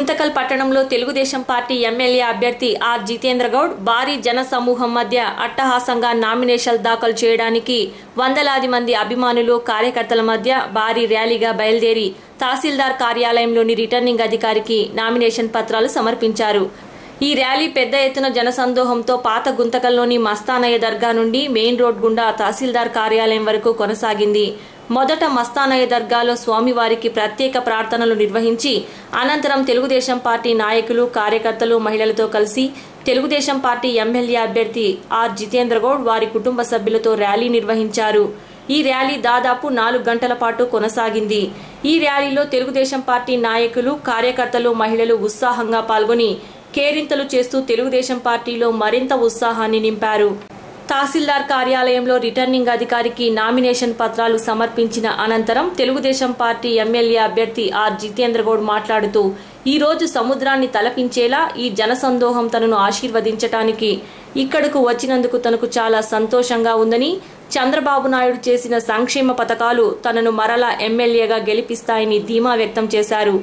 గుంతకల్ పట్టణంలో Telugu Desam party MLA అభ్యర్థి are Jitendra Goud భారీ జన సమూహం మధ్య అట్టహాసంగా నామినేషన్ దాఖలు చేయడానికి వందలాది మంది అభిమానులు కార్యకర్తల మధ్య భారీ ర్యాలీగా బయలుదేరి తహసీల్దార్ కార్యాలయంలోని రిటర్నింగ్ అధికారికి నామినేషన్ పత్రాలు సమర్పించారు. ఈ ర్యాలీ పెద్ద ఎత్తున జనసందోహంతో పాత గుంతకల్లోని మస్తానయ్య దర్గా నుండి మెయిన్ రోడ్ గుండా తహసీల్దార్ కార్యాలయం వరకు కొనసాగింది. మొదట మస్తానయ్య దర్గాలో స్వామివారికి ప్రత్యేక ప్రార్థనలు నిర్వహించి అనంతరం తెలుగుదేశం పార్టీ నాయకులు, కార్యకర్తలు, మహిళలతో కలిసి తెలుగుదేశం పార్టీ ఎమ్మెల్యే అభ్యర్థి ఆర్ జితేంద్ర గౌడ్ వారి కుటుంబ సభ్యులతో ర్యాలీ నిర్వహించారు. ఈ ర్యాలీ దాదాపు 4 గంటల పాటు కొనసాగింది. ఈ ర్యాలీలో తెలుగుదేశం పార్టీ నాయకులు, కార్యకర్తలు, మహిళలు ఉత్సాహంగా పాల్గొని కేరింతలు చేస్తూ తెలుగుదేశం పార్టీలో మరింత ఉత్సాహాన్ని నింపారు. తహసీల్దార్ కార్యాలయంలో రిటర్నింగ్ అధికారికి నామినేషన్ పత్రాలు సమర్పించిన అనంతరం తెలుగుదేశం పార్టీ ఎమ్మెల్యే అభ్యర్థి ఆర్ జితేంద్ర గౌడ్ మాట్లాడుతూ ఈ రోజు సముద్రాన్ని తలపించేలా ఈ జనసందోహం తనను ఆశీర్వదించటానికి ఇక్కడకు వచ్చినందుకు తనకు చాలా సంతోషంగా ఉందని, చంద్రబాబు నాయుడు చేసిన సంక్షేమ పథకాలు తనను మరలా ఎమ్మెల్యేగా గెలిపిస్తాయని ధీమా వ్యక్తం చేశారు.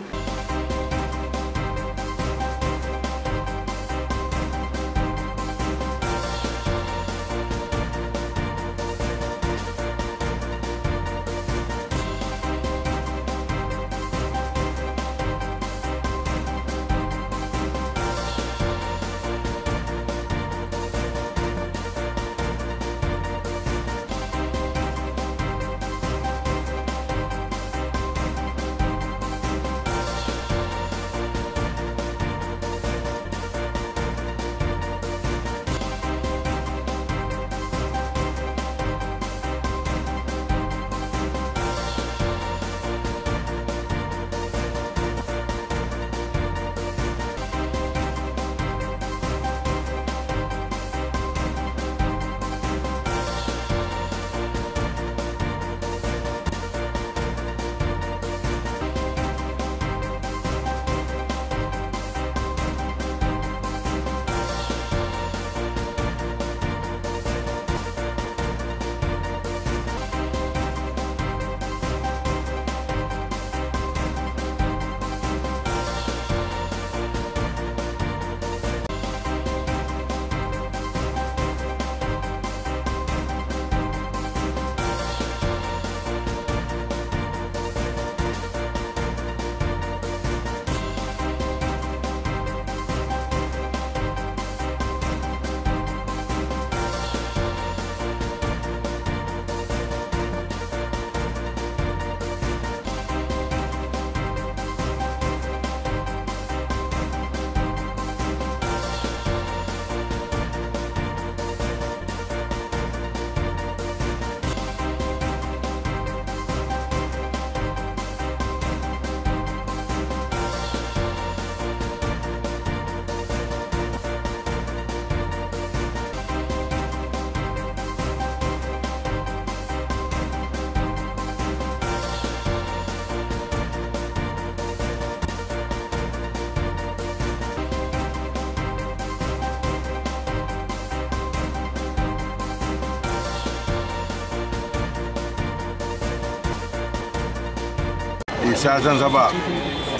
ఈ శాసనసభ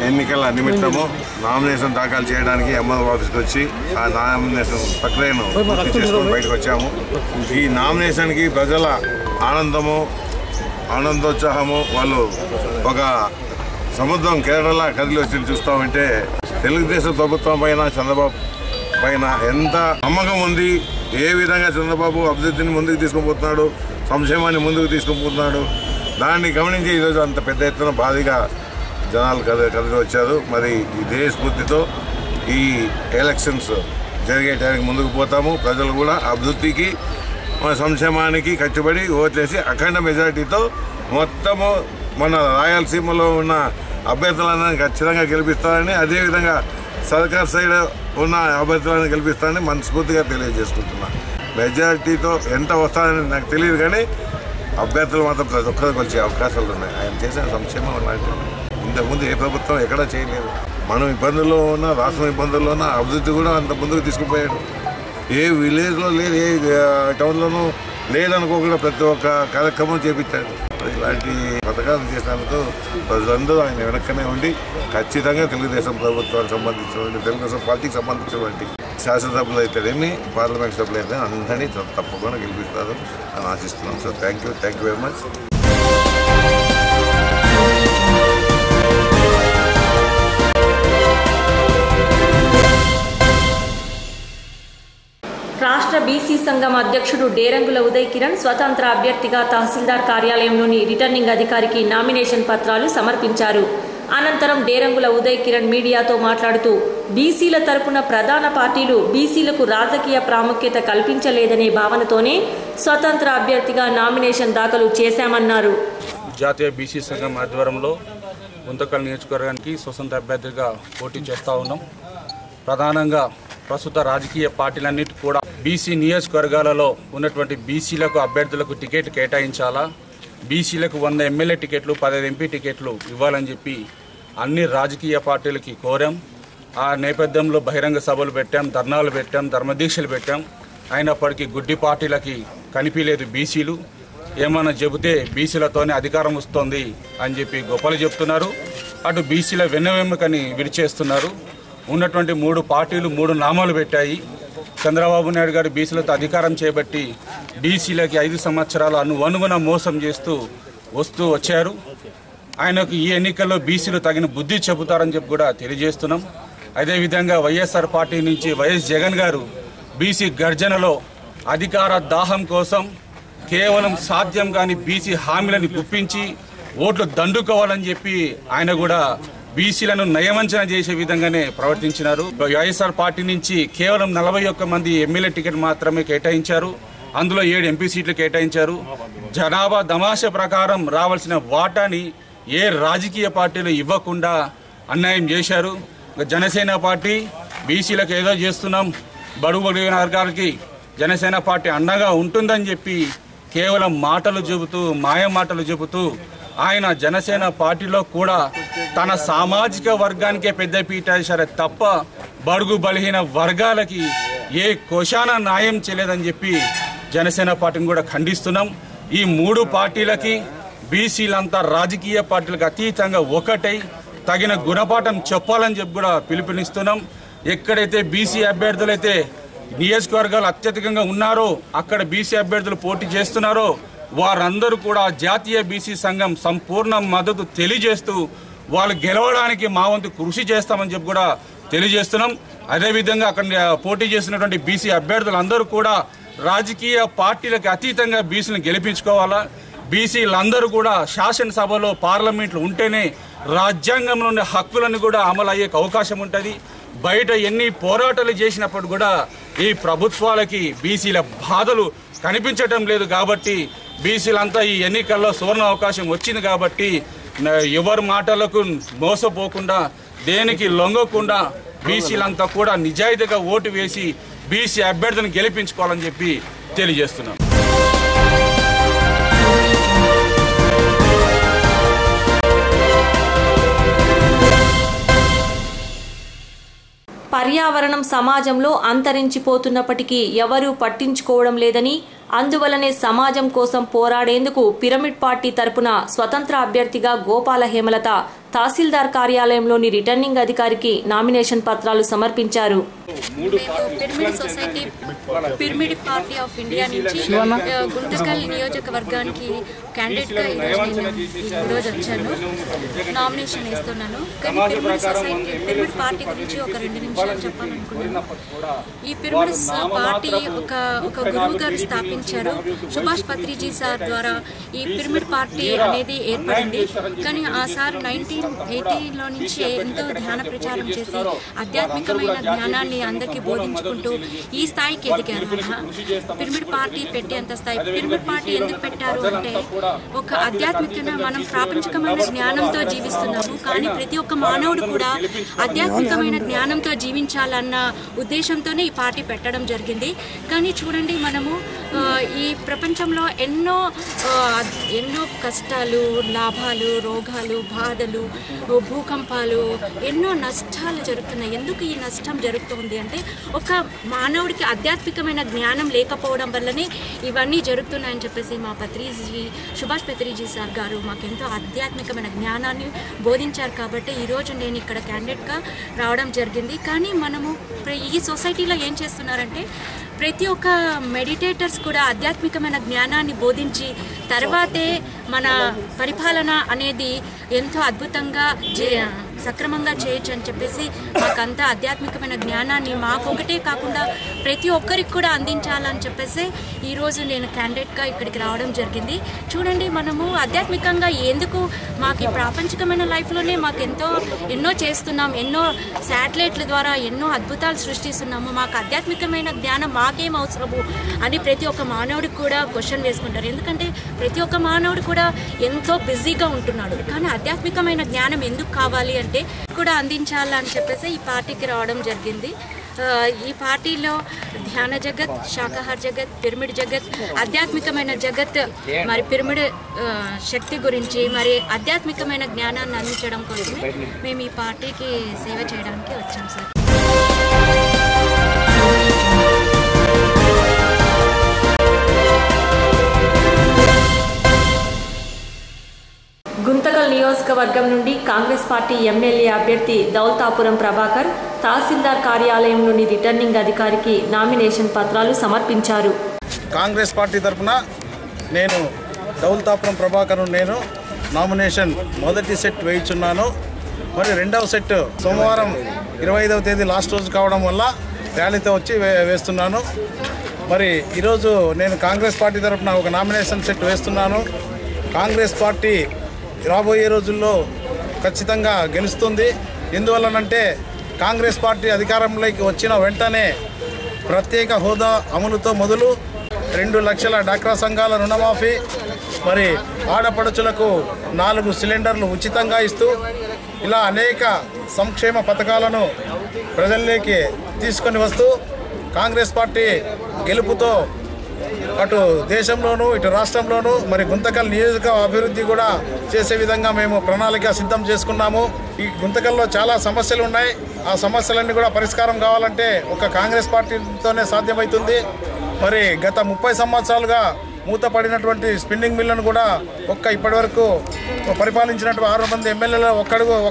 ఎన్నికల నిమిత్తము నామినేషన్ దాఖలు చేయడానికి ఎంఆర్ఓ ఆఫీస్కి వచ్చి ఆ నామినేషన్ ప్రక్రియను పూర్తి చేసుకొని బయటకు వచ్చాము. ఈ నామినేషన్కి ప్రజల ఆనందోత్సాహము, వాళ్ళు ఒక సముద్రం కేరళ కదిలి వచ్చి చూస్తామంటే తెలుగుదేశం ప్రభుత్వం పైన, చంద్రబాబు పైన ఎంత నమ్మకం ఉంది, ఏ విధంగా చంద్రబాబు అభివృద్ధిని ముందుకు తీసుకుపోతున్నాడు, సంక్షేమాన్ని ముందుకు తీసుకుపోతున్నాడు, దాన్ని గమనించి ఈరోజు అంత పెద్ద ఎత్తున భారీగా జనాలు కదిలి వచ్చారు. మరి ఇదే స్ఫూర్తితో ఈ ఎలక్షన్స్ జరిగేటానికి ముందుకు పోతాము. ప్రజలు కూడా అభివృద్ధికి, మన సంక్షేమానికి కట్టుబడి ఓట్లేసి అఖండ మెజారిటీతో మొత్తము మన రాయలసీమలో ఉన్న అభ్యర్థులను ఖచ్చితంగా గెలిపిస్తారని, అదేవిధంగా సర్కార్ సైడ్ ఉన్న అభ్యర్థులను గెలిపిస్తారని మనస్ఫూర్తిగా తెలియజేసుకుంటున్నా. మెజారిటీతో ఎంత వస్తారని నాకు తెలియదు, కానీ అభ్యర్థులు మాత్రం ప్రతి ఒక్కరికి వచ్చే అవకాశాలు ఉన్నాయి. ఆయన చేసిన సంక్షేమం ఉన్నట్టు ఇంతకుముందు ఏ ప్రభుత్వం ఎక్కడా చేయలేదు. మనం ఇబ్బందుల్లో ఉన్న, రాష్ట్రం ఇబ్బందుల్లో ఉన్న, అభివృద్ధి కూడా అంత ముందుకు తీసుకుపోయాడు. ఏ విలేజ్లో లేదు, ఏ టౌన్లోనూ లేదనుకోకుండా ప్రతి ఒక్క కార్యక్రమం చేపించారు. ఇలాంటి పథకాలు చేసినందుకు ప్రజలందరూ ఆయన వెనక్కనే ఉండి ఖచ్చితంగా తెలుగుదేశం ప్రభుత్వానికి సంబంధించినటువంటి తెలుగుదేశం పార్టీకి సంబంధించినటువంటి శాసనసభ్యులు అయితేనేమి పార్లమెంట్ సభ్యులు అయితే అందరినీ తప్పకుండా గెలిపిస్తారు అని ఆశిస్తున్నాం. Sir thank you very much. రాష్ట్ర బీసీ సంఘం అధ్యక్షుడు డేరంగుల ఉదయ్ కిరణ్ స్వతంత్ర అభ్యర్థిగా తహసీల్దార్ కార్యాలయంలోని రిటర్నింగ్ అధికారికి నామినేషన్ పత్రాలు సమర్పించారు. అనంతరం డేరంగుల ఉదయ్ కిరణ్ మీడియాతో మాట్లాడుతూ బీసీల తరపున ప్రధాన పార్టీలు బీసీలకు రాజకీయ ప్రాముఖ్యత కల్పించలేదనే భావనతోనే స్వతంత్ర అభ్యర్థిగా నామినేషన్ దాఖలు చేశామన్నారు. జాతీయ బీసీ సంఘం ఆధ్వర్యంలో గుంతకల్ నియోజకవర్గానికి స్వతంత్ర అభ్యర్థిగా పోటీ చేస్తూ ఉన్నాం. ప్రధానంగా ప్రస్తుత రాజకీయ పార్టీలన్నిటి కూడా బీసీ నియోజకవర్గాలలో ఉన్నటువంటి బీసీలకు అభ్యర్థులకు టికెట్ కేటాయించాలా, బీసీలకు 100 ఎమ్మెల్యే టికెట్లు 15 ఎంపీ టికెట్లు ఇవ్వాలని చెప్పి అన్ని రాజకీయ పార్టీలకి కోరాం. ఆ నేపథ్యంలో బహిరంగ సభలు పెట్టాం, ధర్నాలు పెట్టాం, ధర్మదీక్షలు పెట్టాం. అయినప్పటికీ గుడ్డి పార్టీలకి కనిపించలేదు. బీసీలు ఏమన్నా చెబితే బీసీలతోనే అధికారం వస్తుంది అని చెప్పి గొప్పలు చెప్తున్నారు. అటు బీసీల వెన్నెముకని విరిచేస్తున్నారు. ఉన్నటువంటి 3 పార్టీలు 3 నామాలు పెట్టాయి. చంద్రబాబు నాయుడు గారు బీసీలతో అధికారం చేపట్టి బీసీలకి 5 సంవత్సరాలు అనుగుణ మోసం చేస్తూ వచ్చారు. ఆయనకు ఈ ఎన్నికల్లో బీసీలు తగిన బుద్ధి చెబుతారని చెప్పి కూడా తెలియజేస్తున్నాం. అదేవిధంగా వైఎస్ఆర్ పార్టీ నుంచి వైఎస్ జగన్ గారు బీసీ గర్జనలో అధికార దాహం కోసం కేవలం సాధ్యం కాని బీసీ హామీలను గుప్పించి ఓట్లు దండుకోవాలని చెప్పి ఆయన కూడా బీసీలను నయవంచన చేసే విధంగానే ప్రవర్తించినారు. వైఎస్ఆర్ పార్టీ నుంచి కేవలం 41 మంది ఎమ్మెల్యే టికెట్ మాత్రమే కేటాయించారు. అందులో 7 ఎంపీ సీట్లు కేటాయించారు. జనాభా దమాషా ప్రకారం రావాల్సిన వాటాని ఏ రాజకీయ పార్టీలు ఇవ్వకుండా అన్యాయం చేశారు. జనసేన పార్టీ బీసీలకు ఏదో చేస్తున్నాం, బడుగు బడిగిన వర్గాలకి జనసేన పార్టీ అండగా ఉంటుందని చెప్పి కేవలం మాటలు చెబుతూ మాయ మాటలు చెబుతూ ఆయన జనసేన పార్టీలో కూడా తన సామాజిక వర్గానికే పెద్దపీట వేశారే తప్ప బడుగు బలహీన వర్గాలకి ఏ కోశాన న్యాయం చేయలేదని చెప్పి జనసేన పార్టీని కూడా ఖండిస్తున్నాం. ఈ 3 పార్టీలకి బీసీలంతా రాజకీయ పార్టీలకు అతీతంగా ఒకటై తగిన గుణపాఠం చెప్పాలని చెప్పి కూడా పిలుపునిస్తున్నాం. ఎక్కడైతే బీసీ అభ్యర్థులైతే నియోజకవర్గాలు అత్యధికంగా ఉన్నారో అక్కడ బీసీ అభ్యర్థులు పోటీ చేస్తున్నారో వారందరూ కూడా జాతీయ బీసీ సంఘం సంపూర్ణ మద్దతు తెలియజేస్తూ వాళ్ళు గెలవడానికి మా వంతు కృషి చేస్తామని చెప్పి కూడా తెలియజేస్తున్నాం. అదేవిధంగా అక్కడ పోటీ చేసినటువంటి బీసీ అభ్యర్థులందరూ కూడా రాజకీయ పార్టీలకు అతీతంగా బీసీలను గెలిపించుకోవాలా. బీసీలందరూ కూడా శాసనసభలో పార్లమెంట్లు ఉంటేనే రాజ్యాంగంలో ఉన్న హక్కులను కూడా అమలు అయ్యే అవకాశం ఉంటుంది. బయట ఎన్ని పోరాటాలు చేసినప్పుడు కూడా ఈ ప్రభుత్వాలకి బీసీల బాధలు కనిపించటం లేదు. కాబట్టి బీసీలంతా ఈ ఎన్నికల్లో సువర్ణ అవకాశం వచ్చింది కాబట్టి ఎవరి మాటలకు మోసపోకుండా దేనికి లొంగకుండా బీసీలంతా కూడా నిజాయితీగా ఓటు వేసి బీసీ అభ్యర్థిని గెలిపించుకోవాలని చెప్పి తెలియజేస్తున్నాం. పర్యావరణం సమాజంలో అంతరించిపోతున్నప్పటికీ ఎవరూ పట్టించుకోవడం లేదని, అందువలనే సమాజం కోసం పోరాడేందుకు పిరమిడ్ పార్టీ తరపున స్వతంత్ర అభ్యర్థిగా గోపాల హేమలత తహసీల్దార్ కార్యాలయంలోని రిటర్నింగ్ అధికారికి నామినేషన్ పత్రాలు సమర్పించారు. Pyramid society pyramid party of India నుంచి గుంతకల్ నియోజకవర్గానికి క్యాండిడేట్గా ఈరోజు వచ్చాను. నామినేషన్ వేస్తున్నాను. కానీ పిరమిడ్ సొసైటీ పిరమిడ్ పార్టీ గురించి ఒక 2 నిమిషాలు చెప్పాలనుకున్నాను. ఈ పిరమిడ్ పార్టీ ఒక గురువు గారు స్థాపించారు. సుభాష్ పత్రిజీ సార్ ద్వారా ఈ పిరమిడ్ పార్టీ అనేది ఏర్పడింది. కానీ ఆ సార్ 1980లో నుంచి ఎంతో ధ్యాన ప్రచారం చేసి ఆధ్యాత్మికమైన జ్ఞానాన్ని అందరికీ బోధించుకుంటూ ఈ స్థాయికి ఎదిగారు. పిరమిడ్ పార్టీ పెట్టేంత స్థాయి. పిరమిడ్ పార్టీ ఎందుకు పెట్టారు అంటే ఒక ఆధ్యాత్మికంగా మనం ప్రాపంచికమైన జ్ఞానంతో జీవిస్తున్నాము. కానీ ప్రతి ఒక్క మానవుడు కూడా ఆధ్యాత్మికమైన జ్ఞానంతో జీవించాలన్న ఉద్దేశంతోనే ఈ పార్టీ పెట్టడం జరిగింది. కానీ చూడండి, మనము ఈ ప్రపంచంలో ఎన్నో కష్టాలు, లాభాలు, రోగాలు, బాధలు, భూకంపాలు, ఎన్నో నష్టాలు జరుగుతున్నాయి. ఎందుకు ఈ నష్టం జరుగుతుంది అంటే ఒక మానవుడికి ఆధ్యాత్మికమైన జ్ఞానం లేకపోవడం వల్లనే ఇవన్నీ జరుగుతున్నాయని చెప్పేసి మా పత్రిజీ సుభాష్ పత్రిజీ సార్ గారు మాకెంతో ఆధ్యాత్మికమైన జ్ఞానాన్ని బోధించారు. కాబట్టి ఈరోజు నేను ఇక్కడ క్యాండిడేట్గా రావడం జరిగింది. కానీ మనము ఈ సొసైటీలో ఏం చేస్తున్నారంటే ప్రతి ఒక్క మెడిటేటర్స్ కూడా ఆధ్యాత్మికమైన జ్ఞానాన్ని బోధించి తర్వాతే మన పరిపాలన అనేది ఎంతో అద్భుతంగా సక్రమంగా చేయొచ్చు అని చెప్పేసి మాకంతా ఆధ్యాత్మికమైన జ్ఞానాన్ని మాకొకటే కాకుండా ప్రతి ఒక్కరికి కూడా అందించాలని చెప్పేసి ఈరోజు నేను క్యాండిడేట్గా ఇక్కడికి రావడం జరిగింది. చూడండి, మనము ఆధ్యాత్మికంగా ఎందుకు మాకు ఈ ప్రాపంచికమైన లైఫ్లోనే మాకు ఎన్నో చేస్తున్నాం, ఎన్నో శాటిలైట్ల ద్వారా ఎన్నో అద్భుతాలు సృష్టిస్తున్నాము, మాకు ఆధ్యాత్మికమైన జ్ఞానం మాకేం అవసరము అని ప్రతి ఒక్క మానవుడికి కూడా క్వశ్చన్ వేసుకుంటారు. ఎందుకంటే ప్రతి ఒక్క మానవుడు కూడా ఎంతో బిజీగా ఉంటున్నాడు. కానీ ఆధ్యాత్మికమైన జ్ఞానం ఎందుకు కావాలి అంటే కూడా అందించాలని చెప్పేసి ఈ పార్టీకి రావడం జరిగింది. ఈ పార్టీలో ధ్యాన జగత్, శాకాహార జగత్, పిరమిడ్ జగత్, ఆధ్యాత్మికమైన జగత్, మరి పిరమిడ్ శక్తి గురించి మరి ఆధ్యాత్మికమైన జ్ఞానాన్ని అందించడం కోసమే మేము ఈ పార్టీకి సేవ చేయడానికి వచ్చాం సార్. గుంతకల్ నియోజకవర్గం నుండి కాంగ్రెస్ పార్టీ ఎమ్మెల్యే అభ్యర్థి దౌల్తాపురం ప్రభాకర్ తహసీల్దార్ కార్యాలయం నుండి రిటర్నింగ్ అధికారికి నామినేషన్ పత్రాలు సమర్పించారు. కాంగ్రెస్ పార్టీ తరఫున నేను దౌల్తాపురం ప్రభాకర్ నేను నామినేషన్ మొదటి సెట్ వేయించున్నాను. మరి రెండవ సెట్ సోమవారం 25వ తేదీ లాస్ట్ రోజు కావడం వల్ల ర్యాలీతో వచ్చి వేస్తున్నాను. మరి ఈరోజు నేను కాంగ్రెస్ పార్టీ తరఫున ఒక నామినేషన్ సెట్ వేస్తున్నాను. కాంగ్రెస్ పార్టీ రాబోయే రోజుల్లో ఖచ్చితంగా గెలుస్తుంది. ఎందువల్లనంటే కాంగ్రెస్ పార్టీ అధికారంలోకి వచ్చిన వెంటనే ప్రత్యేక హోదా అమలుతో మొదలు 2 లక్షల డాక్రా సంఘాల రుణమాఫీ, మరి ఆడపడుచులకు 4 సిలిండర్లు ఉచితంగా ఇస్తూ ఇలా అనేక సంక్షేమ పథకాలను ప్రజల్లోకి తీసుకొని వస్తూ కాంగ్రెస్ పార్టీ గెలుపుతో అటు దేశంలోనూ ఇటు రాష్ట్రంలోనూ మరి గుంతకల్ నియోజక అభివృద్ధి కూడా చేసే విధంగా మేము ప్రణాళిక సిద్ధం చేసుకున్నాము. ఈ గుంతకల్లో చాలా సమస్యలు ఉన్నాయి. ఆ సమస్యలన్నీ కూడా పరిష్కారం కావాలంటే ఒక కాంగ్రెస్ పార్టీతోనే సాధ్యమవుతుంది. మరి గత 30 సంవత్సరాలుగా మూతపడినటువంటి స్పిన్నింగ్ మిల్లును కూడా ఇప్పటివరకు పరిపాలించినటువంటి 6 మంది ఎమ్మెల్యేలు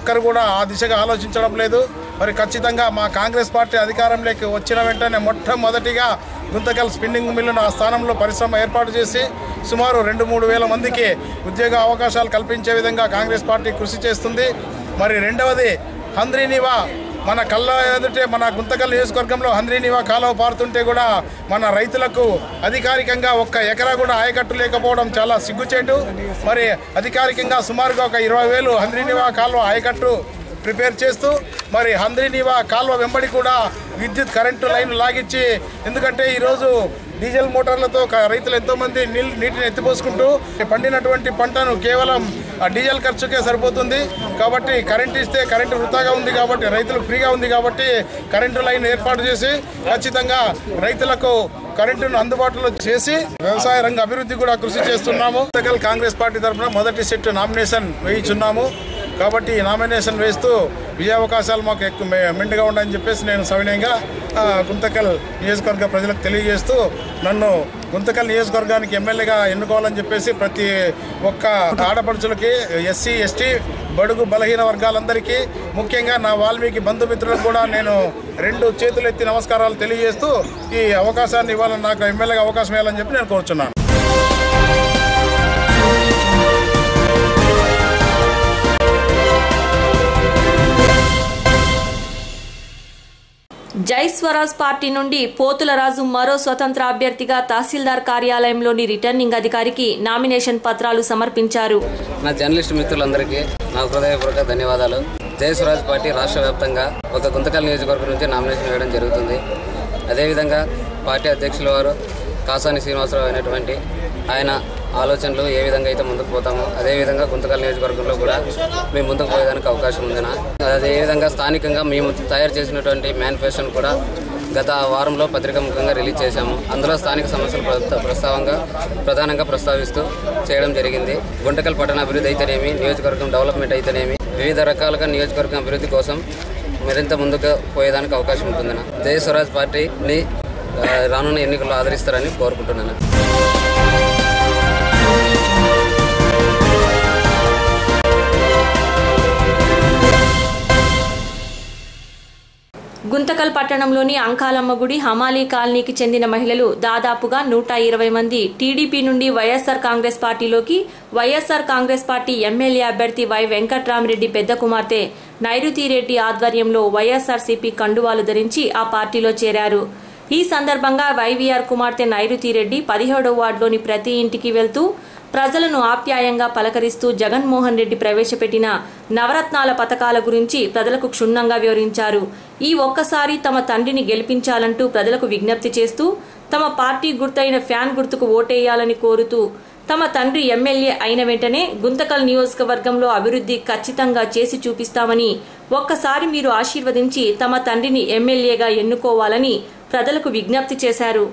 ఒక్కరు కూడా ఆ దిశగా ఆలోచించడం లేదు. మరి ఖచ్చితంగా మా కాంగ్రెస్ పార్టీ అధికారంలోకి వచ్చిన వెంటనే మొట్టమొదటిగా గుంతకల్ స్పిన్నింగ్ మిల్లును ఆ స్థానంలో పరిశ్రమ ఏర్పాటు చేసి సుమారు 2-3 వేల మందికి ఉద్యోగ అవకాశాలు కల్పించే విధంగా కాంగ్రెస్ పార్టీ కృషి చేస్తుంది. మరి రెండవది హంద్రీనివా, మన కళ్ళ ఎదుటే మన గుంతకల్ నియోజకవర్గంలో హంద్రీనివా కాలువ పారుతుంటే కూడా మన రైతులకు అధికారికంగా 1 ఎకరా కూడా ఆయకట్టు లేకపోవడం చాలా సిగ్గుచేటు. మరి అధికారికంగా సుమారుగా 20,000 హంద్రీనివా కాలువ ఆయకట్టు ప్రిపేర్ చేస్తూ మరి హంద్రీనివా కాలువ వెంబడి కూడా విద్యుత్ కరెంటు లైన్ లాగించి, ఎందుకంటే ఈరోజు డీజిల్ మోటార్లతో రైతులు ఎంతోమంది నీటిని ఎత్తిపోసుకుంటూ పండినటువంటి పంటను కేవలం ఆ డీజిల్ ఖర్చుకే సరిపోతుంది. కాబట్టి కరెంటు ఇస్తే కరెంటు వృధాగా ఉంది కాబట్టి రైతులకు ఫ్రీగా ఉంది కాబట్టి కరెంటు లైన్ ఏర్పాటు చేసి ఖచ్చితంగా రైతులకు కరెంటును అందుబాటులో చేసి వ్యవసాయ రంగ అభివృద్ధి కూడా కృషి చేస్తున్నాము. కాంగ్రెస్ పార్టీ తరఫున మొదటి సెట్ నామినేషన్ వేయించున్నాము. కాబట్టి నామినేషన్ వేస్తూ విజయావకాశాలు మాకు ఎక్కువ మెండుగా ఉండాలని చెప్పేసి నేను సవినయంగా గుంతకల్ నియోజకవర్గ ప్రజలకు తెలియజేస్తూ నన్ను గుంతకల్ నియోజకవర్గానికి ఎమ్మెల్యేగా ఎన్నుకోవాలని చెప్పేసి ప్రతి ఒక్క ఆడపడుచులకి, ఎస్సీ ఎస్టీ బడుగు బలహీన వర్గాలందరికీ, ముఖ్యంగా నా వాల్మీకి బంధుమిత్రులకు కూడా నేను 2 చేతులు ఎత్తి నమస్కారాలు తెలియజేస్తూ ఈ అవకాశాన్ని ఇవ్వాలని, నాకు ఎమ్మెల్యేగా అవకాశం ఇవ్వాలని చెప్పి నేను కోరుచున్నాను. జై స్వరాజ్ పార్టీ నుండి పోతులరాజు మరో స్వతంత్ర అభ్యర్థిగా తహసీల్దార్ కార్యాలయంలోని రిటర్నింగ్ అధికారికి నామినేషన్ పత్రాలు సమర్పించారు. నా జర్నలిస్ట్ మిత్రులందరికీ నా హృదయపూర్వక ధన్యవాదాలు. జై స్వరాజ్ పార్టీ రాష్ట్ర వ్యాప్తంగా ఒక గుంతకల్ నియోజకవర్గం నుంచి నామినేషన్ వేయడం జరుగుతుంది. అదేవిధంగా పార్టీ అధ్యక్షుల వారు కాసాని శ్రీనివాసరావు అయినటువంటి ఆయన ఆలోచనలు ఏ విధంగా అయితే ముందుకు పోతామో అదేవిధంగా గుంతకల్ నియోజకవర్గంలో కూడా మేము ముందుకు పోయేదానికి అవకాశం ఉందినా, అదేవిధంగా స్థానికంగా మేము తయారు చేసినటువంటి మేనిఫెస్టోను కూడా గత వారంలో పత్రికాముఖంగా రిలీజ్ చేశాము. అందులో స్థానిక సమస్యలు ప్రధానంగా ప్రస్తావిస్తూ చేయడం జరిగింది. గుంటకల్ పట్టణ అభివృద్ధి అయితేనేమి, నియోజకవర్గం డెవలప్మెంట్ అయితేనేమి, వివిధ రకాలుగా నియోజకవర్గం అభివృద్ధి కోసం మరింత ముందుకు పోయేదానికి అవకాశం ఉంటుందని జై స్వరాజ్ పార్టీని రానున్న ఎన్నికల్లో ఆదరిస్తారని కోరుకుంటున్నాను. గుంతకల్ పట్టణంలోని అంకాలమ్మ గుడి హమాలీ కాలనీకి చెందిన మహిళలు దాదాపుగా 120 మంది టీడీపీ నుండి వైఎస్ఆర్ కాంగ్రెస్ పార్టీలోకి వైఎస్ఆర్ కాంగ్రెస్ పార్టీ ఎమ్మెల్యే అభ్యర్థి వై వెంకట్రామరెడ్డి పెద్ద కుమార్తె నైరుతిరెడ్డి ఆధ్వర్యంలో వైఎస్ఆర్సీపీ కండువాలు ధరించి ఆ పార్టీలో చేరారు. ఈ సందర్భంగా వైవీఆర్ కుమార్తె నైరుతిరెడ్డి 17వ వార్డులోని ప్రతి ఇంటికి వెళ్తూ ప్రజలను ఆప్యాయంగా పలకరిస్తూ జగన్మోహన్ రెడ్డి ప్రవేశపెట్టిన నవరత్నాల పథకాల గురించి ప్రజలకు క్షుణ్ణంగా వివరించారు. ఈ ఒక్కసారి తమ తండ్రిని గెలిపించాలంటూ ప్రజలకు విజ్ఞప్తి చేస్తూ తమ పార్టీ గుర్తైన ఫ్యాన్ గుర్తుకు ఓటేయాలని కోరుతూ తమ తండ్రి ఎమ్మెల్యే అయిన వెంటనే గుంతకల్ నియోజకవర్గంలో అభివృద్ధి ఖచ్చితంగా చేసి చూపిస్తామని, ఒక్కసారి మీరు ఆశీర్వదించి తమ తండ్రిని ఎమ్మెల్యేగా ఎన్నుకోవాలని ప్రజలకు విజ్ఞప్తి చేశారు.